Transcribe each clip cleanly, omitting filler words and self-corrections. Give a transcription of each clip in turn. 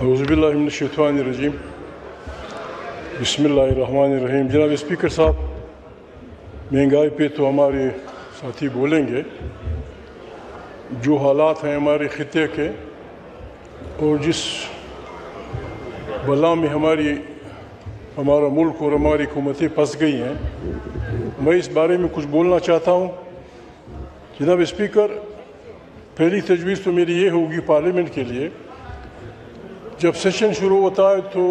اعوذ باللہ من الشیطان الرجیم بسم اللہ الرحمن الرحیم۔ جناب اسپیکر صاحب، مہنگائی پہ تو ہمارے ساتھی بولیں گے۔ جو حالات ہیں ہمارے خطے کے اور جس بلا میں ہمارا ملک اور ہماری حکومتیں پھنس گئی ہیں، میں اس بارے میں کچھ بولنا چاہتا ہوں۔ جناب اسپیکر، پہلی تجویز تو میری یہ ہوگی پارلیمنٹ کے لیے، جب سیشن شروع ہوتا ہے تو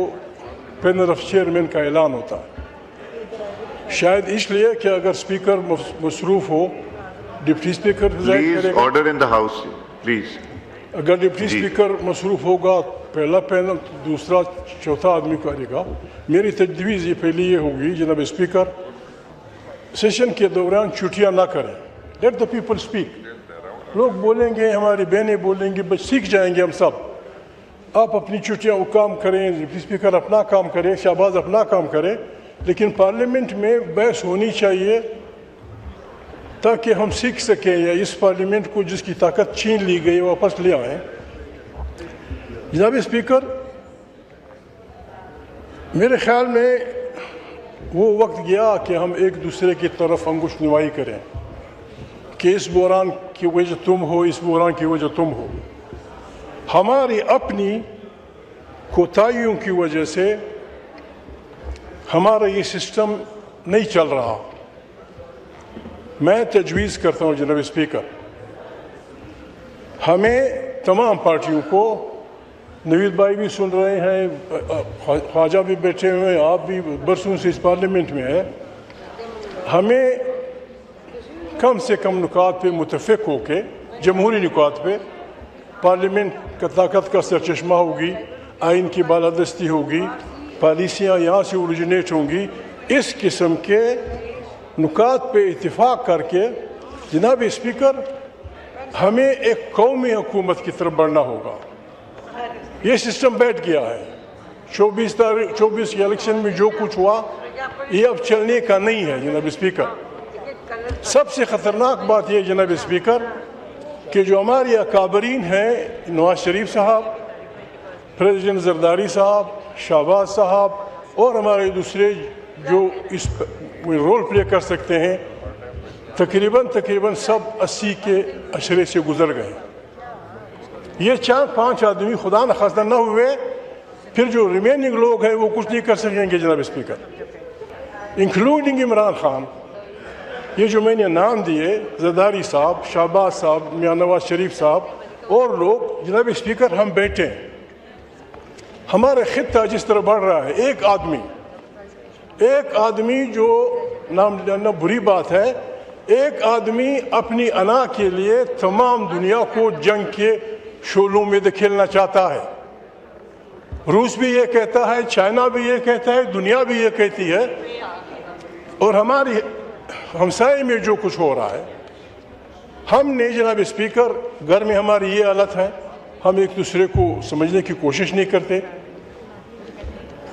پینل آف چیئرمین کا اعلان ہوتا ہے، شاید اس لیے کہ اگر اسپیکر مصروف ہو deputy speaker order in the house please. اگر ڈپٹی اسپیکر مصروف ہوگا پہلا پینل دوسرا چوتھا آدمی کرے گا۔ میری تجویز یہ پہلی یہ ہوگی جناب اسپیکر، سیشن کے دوران چھٹیاں نہ کریں، لیٹ دا پیپل اسپیک۔ لوگ بولیں گے، ہماری بہنیں بولیں گے، بس سیکھ جائیں گے ہم سب۔ آپ اپنی چھٹیاں وہ کام کریں، ڈپٹی اسپیکر اپنا کام کرے، شہباز اپنا کام کرے، لیکن پارلیمنٹ میں بحث ہونی چاہیے تاکہ ہم سیکھ سکیں یا اس پارلیمنٹ کو جس کی طاقت چھین لی گئی واپس لے آئیں۔ جناب اسپیکر، میرے خیال میں وہ وقت گیا کہ ہم ایک دوسرے کی طرف انگشت نمائی کریں کہ اس بحران کی وجہ تم ہو، اس بحران کی وجہ تم ہو۔ ہماری اپنی کوتاہیوں کی وجہ سے ہمارا یہ سسٹم نہیں چل رہا۔ میں تجویز کرتا ہوں جناب اسپیکر، ہمیں تمام پارٹیوں کو، نوید بھائی بھی سن رہے ہیں، خواجہ بھی بیٹھے ہوئے ہیں، آپ بھی برسوں سے اس پارلیمنٹ میں ہیں، ہمیں کم سے کم نکات پہ متفق ہو کے، جمہوری نکات پہ، پارلیمنٹ کا طاقت کا سرچشمہ ہوگی، آئین کی بالادستی ہوگی، پالیسیاں یہاں سے اوریجنیٹ ہوں گی، اس قسم کے نکات پہ اتفاق کر کے جناب اسپیکر ہمیں ایک قومی حکومت کی طرف بڑھنا ہوگا۔ یہ سسٹم بیٹھ گیا ہے۔ 24 کے الیکشن میں جو کچھ ہوا یہ اب چلنے کا نہیں ہے جناب اسپیکر۔ سب سے خطرناک بات یہ جناب اسپیکر کہ جو ہماری اکابرین ہیں، نواز شریف صاحب، پریزیڈنٹ زرداری صاحب، شہباز صاحب اور ہمارے دوسرے جو اس رول پلے کر سکتے ہیں، تقریباً سب 80 کے عشرے سے گزر گئے۔ یہ 4-5 آدمی خدا نخواستہ نہ ہوئے، پھر جو ریمیننگ لوگ ہیں وہ کچھ نہیں کر سکیں گے جناب اسپیکر، انکلوڈنگ عمران خان۔ یہ جو میں نے نام دیے، زرداری صاحب، شہباز صاحب، میاں نواز شریف صاحب اور لوگ، جناب اسپیکر ہم بیٹھے ہیں۔ ہمارا خطہ جس طرح بڑھ رہا ہے، ایک آدمی جو نام لینا بری بات ہے، ایک آدمی اپنی انا کے لیے تمام دنیا کو جنگ کے شعلوں میں دھکیلنا چاہتا ہے۔ روس بھی یہ کہتا ہے، چائنا بھی یہ کہتا ہے، دنیا بھی یہ کہتی ہے، اور ہماری ہمسائے میں جو کچھ ہو رہا ہے، ہم نے جناب اسپیکر گھر میں ہماری یہ حالت ہے، ہم ایک دوسرے کو سمجھنے کی کوشش نہیں کرتے۔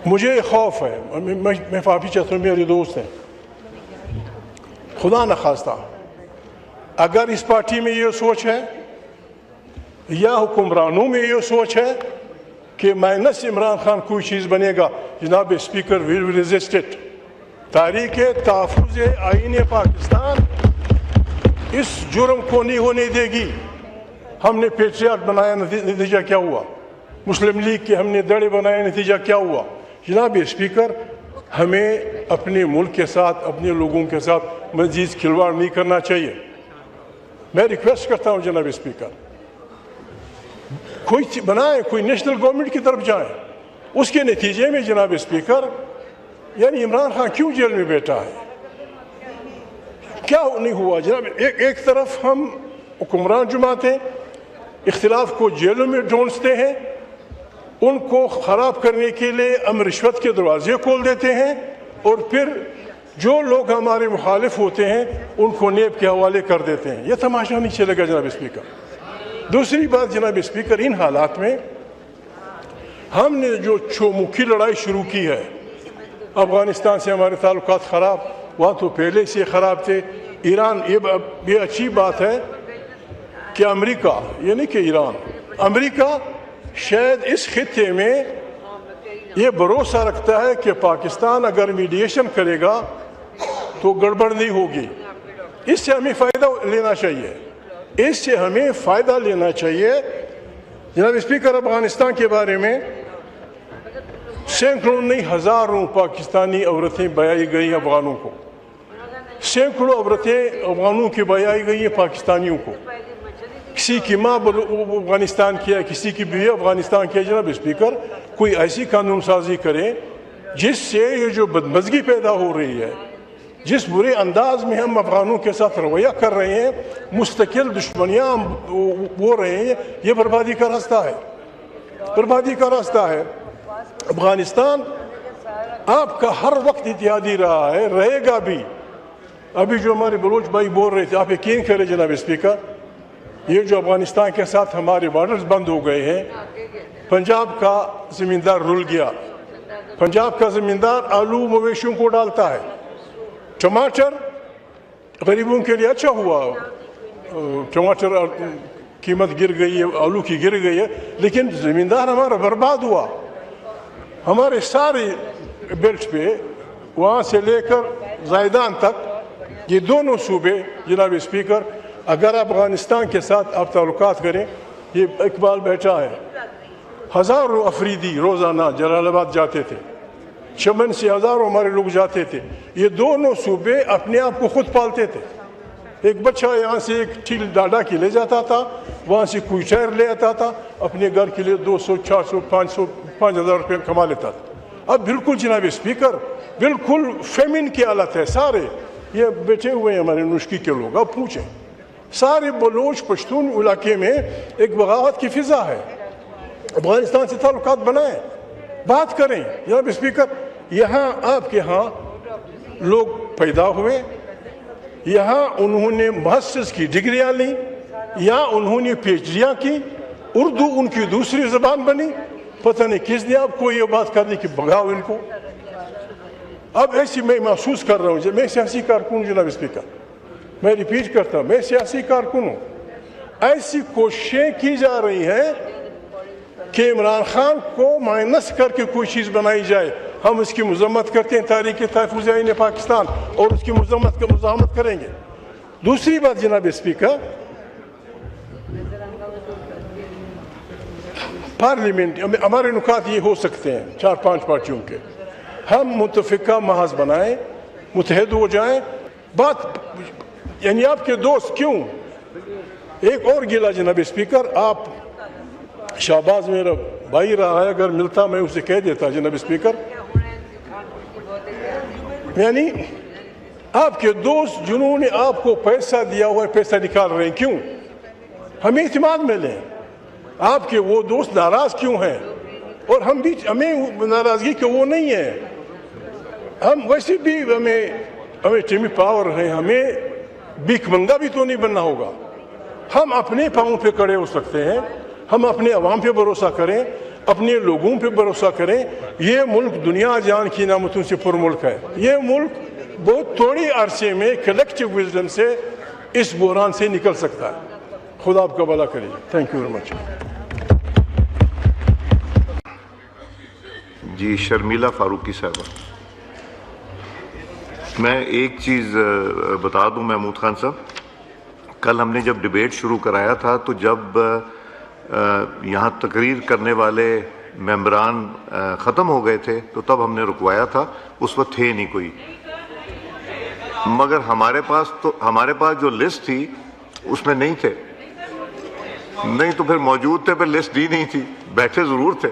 مجھے خوف ہے، میں معافی چاہتا ہوں، میرے دوست ہیں، خدا نخواستہ اگر اس پارٹی میں یہ سوچ ہے یا حکمرانوں میں یہ سوچ ہے کہ مائنس عمران خان کوئی چیز بنے گا، جناب speaker we will resist it. تاریخ تحفظ آئین پاکستان اس جرم کو نہیں ہونے دے گی۔ ہم نے پیٹریاٹ بنایا، نتیجہ کیا ہوا؟ مسلم لیگ کے ہم نے دڑے بنائے، نتیجہ کیا ہوا؟ جناب اسپیکر، ہمیں اپنے ملک کے ساتھ، اپنے لوگوں کے ساتھ مزید کھلواڑ نہیں کرنا چاہیے۔ میں ریکویسٹ کرتا ہوں جناب اسپیکر، کوئی بنائیں، کوئی نیشنل گورنمنٹ کی طرف جائیں۔ اس کے نتیجے میں جناب اسپیکر، یعنی عمران خان کیوں جیل میں بیٹھا ہے؟ کیا نہیں ہوا جناب؟ ایک طرف ہم حکمران جماعتیں اختلاف کو جیلوں میں ڈھونڈتے ہیں، ان کو خراب کرنے کے لیے ہم رشوت کے دروازے کھول دیتے ہیں، اور پھر جو لوگ ہمارے مخالف ہوتے ہیں ان کو نیب کے حوالے کر دیتے ہیں۔ یہ تماشا نہیں چلے گا جناب اسپیکر۔ دوسری بات جناب اسپیکر، ان حالات میں ہم نے جو چومکھی لڑائی شروع کی ہے، افغانستان سے ہمارے تعلقات خراب، وہاں تو پہلے سے خراب تھے۔ ایران، یہ اچھی بات ہے کہ امریکہ، یہ نہیں کہ ایران، امریکہ شاید اس خطے میں یہ بھروسہ رکھتا ہے کہ پاکستان اگر میڈیشن کرے گا تو گڑبڑ نہیں ہوگی. اس سے ہمیں فائدہ لینا چاہیے، اس سے ہمیں فائدہ لینا چاہیے. جناب اسپیکر، افغانستان کے بارے میں سینکڑوں نہیں ہزاروں پاکستانی عورتیں بیائی گئی افغانوں کو، سینکڑوں عورتیں افغانوں کی بیائی گئی ہیں پاکستانیوں کو. کسی کی ماں افغانستان کی ہے، کسی کی بیوی افغانستان کی ہے. جناب اسپیکر، کوئی ایسی قانون سازی کرے جس سے یہ جو بدمزگی پیدا ہو رہی ہے، جس برے انداز میں ہم افغانوں کے ساتھ رویہ کر رہے ہیں، مستقل دشمنیاں ہو رہے ہیں، یہ بربادی کا راستہ ہے، بربادی کا راستہ ہے. افغانستان آپ کا ہر وقت اتحادی رہا ہے، رہے گا بھی. ابھی جو ہمارے بلوچ بھائی بول رہے تھے، آپ یقین کریں جناب اسپیکر، یہ جو افغانستان کے ساتھ ہمارے بارڈرز بند ہو گئے ہیں، پنجاب کا زمیندار رل گیا. پنجاب کا زمیندار آلو مویشیوں کو ڈالتا ہے، ٹماٹر غریبوں کے لیے اچھا ہوا، ٹماٹر قیمت گر گئی ہے، آلو کی گر گئی ہے، لیکن زمیندار ہمارا برباد ہوا. ہمارے سارے بیلٹ پہ وہاں سے لے کر زائدان تک یہ دونوں صوبے جناب اسپیکر، اگر افغانستان کے ساتھ آپ تعلقات کریں، یہ اقبال بیٹھا ہے، ہزاروں افریدی روزانہ جلال آباد جاتے تھے، چمن سے ہزاروں ہمارے لوگ جاتے تھے. یہ دونوں صوبے اپنے آپ کو خود پالتے تھے. ایک بچہ یہاں سے ایک ٹھیل ڈاڈا کی لے جاتا تھا، وہاں سے کوئی ٹائر لے آتا تھا، اپنے گھر کے لیے 200 400 500 5,000 روپے کما لیتا تھا. اب بالکل جناب اسپیکر بالکل فیمن کی حالت ہے. سارے یہ بیٹھے ہوئے ہیں ہمارے نشکی کے لوگ، اب پوچھیں، سارے بلوچ پشتون علاقے میں ایک بغاوت کی فضا ہے. افغانستان سے تعلقات بنائیں، بات کریں. جناب اسپیکر، یہاں آپ کے ہاں لوگ پیدا ہوئے، یہاں انہوں نے ماسٹرز کی ڈگریاں لیں، یہاں انہوں نے پی ایچ ڈیاں کی، اردو ان کی دوسری زبان بنی. پتہ نہیں کس نے آپ کو یہ بات کر دی کہ بھگاؤ ان کو. اب ایسی میں محسوس کر رہا ہوں، میں سیاسی کارکن ہوں جناب اسپیکر، میں ریپیٹ کرتا ہوں، میں سیاسی کارکن ہوں. ایسی کوششیں کی جا رہی ہیں کہ عمران خان کو مائنس کر کے کوئی چیز بنائی جائے. ہم اس کی مذمت کرتے ہیں، تحریک تحفظ آئین پاکستان، اور اس کی مزاحمت کریں گے. دوسری بات جناب اسپیکر، پارلیمنٹ ہمارے نکات یہ ہو سکتے ہیں 4-5 پارٹیوں کے، ہم متفقہ محاذ بنائیں، متحد ہو جائیں. بات یعنی آپ کے دوست کیوں. ایک اور گلا جناب اسپیکر، آپ شہباز میرا بھائی رہا ہے، اگر ملتا میں اسے کہہ دیتا جناب اسپیکر، یعنی آپ کے دوست جنہوں نے آپ کو پیسہ دیا ہوا ہے، پیسہ نکال رہے ہیں، کیوں؟ ہمیں اعتماد میں لیں. آپ کے وہ دوست ناراض کیوں ہیں؟ اور ہم بھی، ہمیں ناراضگی کہ وہ نہیں ہے، ہم ویسے بھی ہمیں ٹیمی پاور ہے، ہمیں بھیک منگا بھی تو نہیں بننا ہوگا. ہم اپنے پاؤں پہ کھڑے ہو سکتے ہیں، ہم اپنے عوام پہ بھروسہ کریں، اپنے لوگوں پہ بھروسہ کریں. یہ ملک دنیا جان کی نعمتوں سے پر ملک ہے. یہ ملک بہت تھوڑی عرصے میں کلیکٹیو وزڈم سے اس بحران سے نکل سکتا ہے. خدا آپ کا بھلا کرے. Thank you very much. جی شرمیلا فاروقی صاحبہ. میں ایک چیز بتا دوں محمود خان صاحب، کل ہم نے جب ڈیبیٹ شروع کرایا تھا تو جب یہاں تقریر کرنے والے ممبران ختم ہو گئے تھے تو تب ہم نے رکوایا تھا. اس وقت تھے نہیں کوئی، مگر ہمارے پاس جو لسٹ تھی اس میں نہیں تھے. نہیں تو پھر موجود تھے، پھر لسٹ دی نہیں تھی، بیٹھے ضرور تھے.